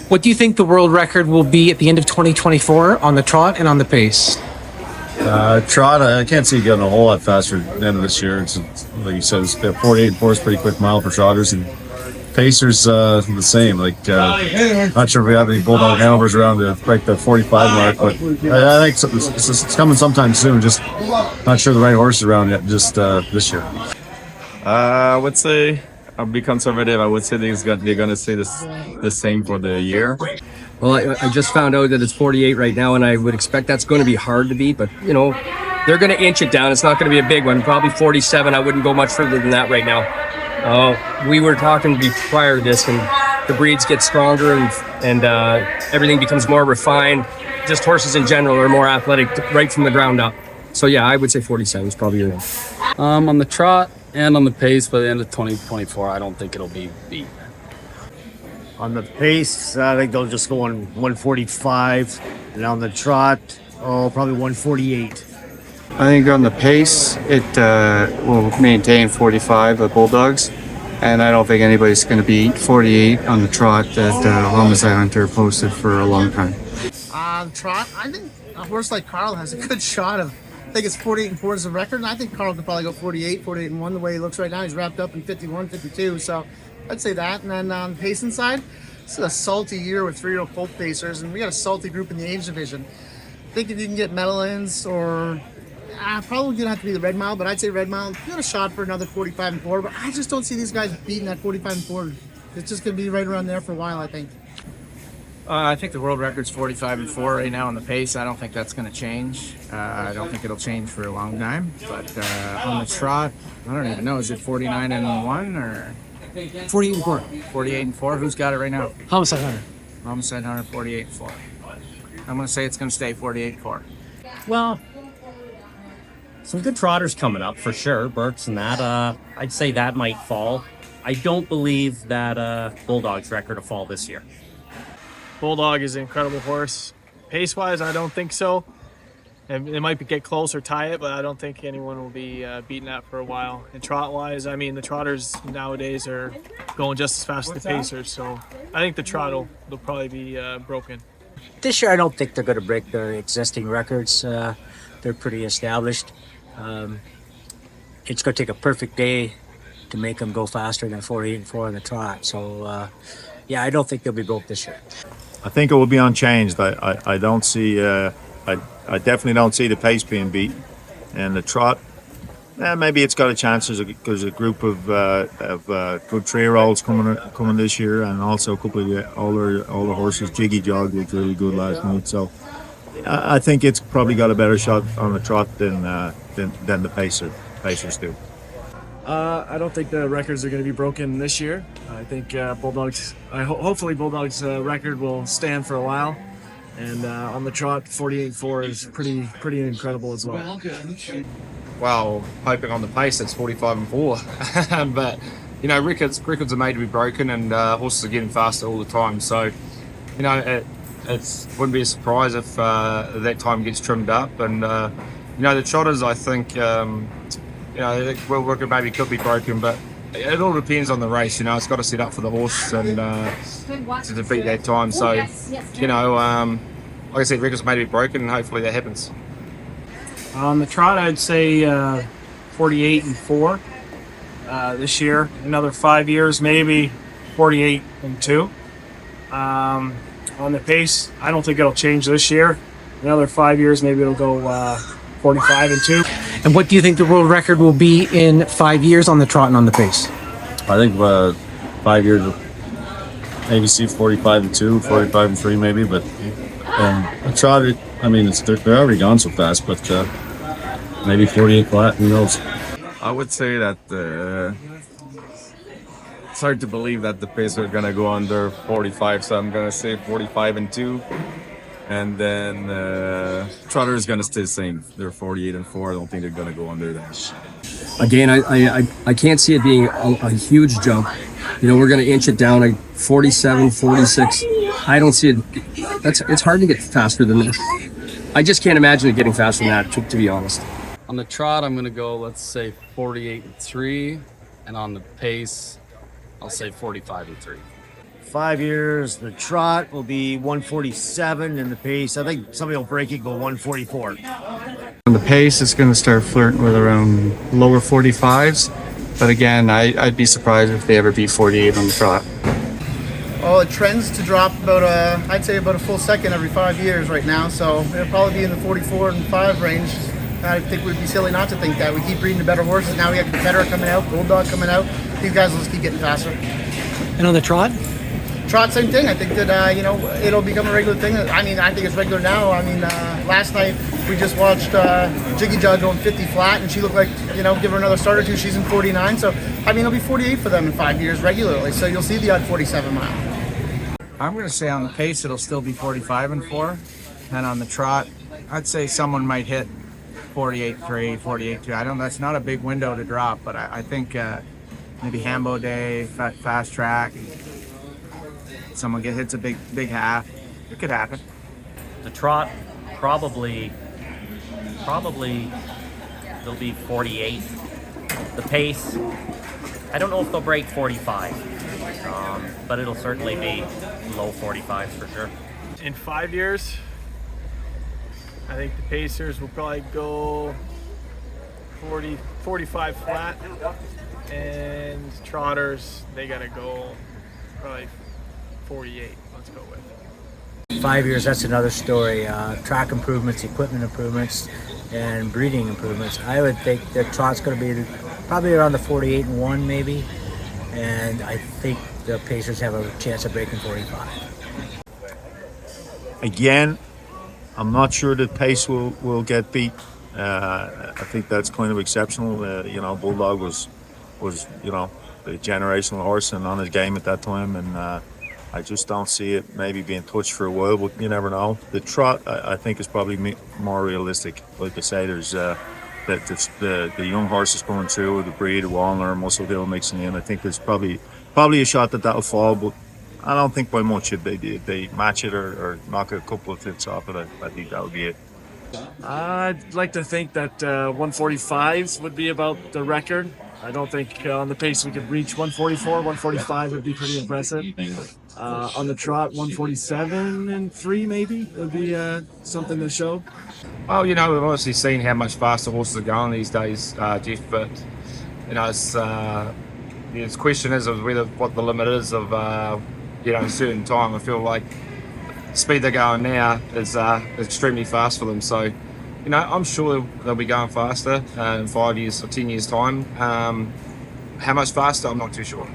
What do you think the world record will be at the end of 2024 on the trot and on the pace? Trot, I can't see it getting a whole lot faster at the end of this year. It's like you said, it's 48 and 4 is pretty quick mile for trotters, and pacers the same. Not sure if we have any bulldog handovers around to break the 45 mark, but I think it's coming sometime soon. Just not sure the right horse is around yet. Just this year. I would say I'll be conservative. I would say they're gonna say the same for the year. Well, I just found out that it's 48 right now, and I would expect that's going to be hard to beat. But they're going to inch it down. It's not going to be a big one. Probably 47. I wouldn't go much further than that right now. We were talking prior to this, and the breeds get stronger, and everything becomes more refined. Just horses in general are more athletic right from the ground up. So yeah, I would say 47 is probably your one. On the trot and on the pace by the end of 2024, I don't think it'll be beat. On the pace, I think they'll just go on 145, and on the trot, probably 148. I think on the pace, it will maintain 45 at Bulldogs, and I don't think anybody's going to beat 48 on the trot that Homicide Hunter posted for a long time. Trot, I think a horse like Carl has a good shot of, I think it's 48 and 4 is the record, and I think Carl could probably go 48 and 1 the way he looks right now. He's wrapped up in 51, 52, so I'd say that. And then on the pacing side, this is a salty year with 3-year-old colt pacers, and we got a salty group in the age division. I think if you can get Medellins or probably gonna have to be the Red Mile, but I'd say Red Mile, you got a shot for another 45 and 4. But I just don't see these guys beating that 45 and 4. It's just gonna be right around there for a while, I think. I think the world record's 45 and 4 right now on the pace. I don't think that's going to change. I don't think it'll change for a long time. But on the trot, I don't even know. Is it 49 and 1 or 48 and 4. 48 and 4? Who's got it right now? Homicide Hunter. Homicide Hunter, 48 and 4. I'm going to say it's going to stay 48 and 4. Well, some good trotters coming up for sure. Burks and that. I'd say that might fall. I don't believe that Bulldog's record will fall this year. Bulldog is an incredible horse. Pace-wise, I don't think so. And it might get close or tie it, but I don't think anyone will be beating that for a while. And trot-wise, I mean, the trotters nowadays are going just as fast as the pacers, so I think the trot will probably be broken. This year, I don't think they're going to break their existing records. They're pretty established. It's going to take a perfect day to make them go faster than 48 and 4 on the trot. So, yeah, I don't think they'll be broke this year. I think it will be unchanged. I don't see. I definitely don't see the pace being beat, and the trot. Maybe it's got a chance. There's a group of good 3-year-olds coming this year, and also a couple of the older horses. Jiggy Jog looked really good last night, so I think it's probably got a better shot on the trot than the Pacers do. I don't think the records are going to be broken this year. I think hopefully Bulldogs' record will stand for a while. And on the trot, 48 and 4 is pretty incredible as well. Well, hoping on the pace it's 45 and 4. But, records are made to be broken, and horses are getting faster all the time. So, it wouldn't be a surprise if that time gets trimmed up. And, the trotters, I think, the world record maybe could be broken, but it all depends on the race. It's got to set up for the horse and to defeat that time. So, like I said, records may be broken, and hopefully that happens. On the trot, I'd say 48 and 4 this year. Another 5 years, maybe 48 and 2. On the pace, I don't think it'll change this year. Another 5 years, maybe it'll go 45 and 2. And what do you think the world record will be in 5 years on the trot and on the pace? I think 5 years, maybe see 45 and 2, 45 and 3 maybe, but the trot, I mean, they're already gone so fast, but maybe 48 flat, who knows? I would say that it's hard to believe that the pace are going to go under 45, so I'm going to say 45 and 2. And then trotter is going to stay the same. They're 48 and 4. I don't think they're going to go under that. Again, I can't see it being a huge jump. We're going to inch it down like 47, 46. I don't see it. It's hard to get faster than this. I just can't imagine it getting faster than that, to be honest. On the trot, I'm going to go, let's say 48 and 3. And on the pace, I'll say 45 and 3. 5 years, the trot will be 147, and the pace, I think somebody will break it, go 144. On the pace, it's going to start flirting with around lower 45s. But again, I'd be surprised if they ever beat 48 on the trot. Well, it trends to drop about I'd say about a full second every 5 years right now. So it'll probably be in the 44 and 5 range. I think we'd be silly not to think that. We keep breeding the better horses. Now we have Competitor coming out, Bulldog coming out. These guys will just keep getting faster. And on the trot? Trot, same thing. I think that, it'll become a regular thing. I mean, I think it's regular now. I mean, last night we just watched Jiggy Jug going 50 flat, and she looked like, give her another start or two. She's in 49. So, I mean, it'll be 48 for them in 5 years regularly. So you'll see the odd 47 mile. I'm going to say on the pace, it'll still be 45 and 4. And on the trot, I'd say someone might hit 48.3, 48.2. That's not a big window to drop, but I think maybe Hambo Day, fast track, someone hits a big half. It could happen. The trot probably they'll be 48. The pace, I don't know if they'll break 45, but it'll certainly be low 45s for sure. In 5 years, I think the Pacers will probably go 45 flat, and Trotters, they gotta go probably 48. Let's go with. 5 years, that's another story. Track improvements, equipment improvements, and breeding improvements. I would think the trot's going to be probably around the 48 and 1 maybe, and I think the Pacers have a chance of breaking 45. Again, I'm not sure the pace will get beat. I think that's kind of exceptional. Bulldog was the generational horse and on his game at that time, and I just don't see it maybe being touched for a while, but you never know. The trot, I think, is probably more realistic. Like I say, there's the young horses coming through, the breed, Walner, Muscle Hill mixing in. I think there's probably a shot that'll fall, but I don't think by much if they match it or knock a couple of fifths off it. I think that would be it. I'd like to think that 145s would be about the record. I don't think on the pace we could reach 144. 145 would be pretty impressive. On the trot, 147 and 3 maybe would be something to show. Well, we've obviously seen how much faster horses are going these days, Jeff, but, the question is of what the limit is of, a certain time. I feel like the speed they're going now is extremely fast for them. So, I'm sure they'll be going faster in 5 years or 10 years' time. How much faster, I'm not too sure.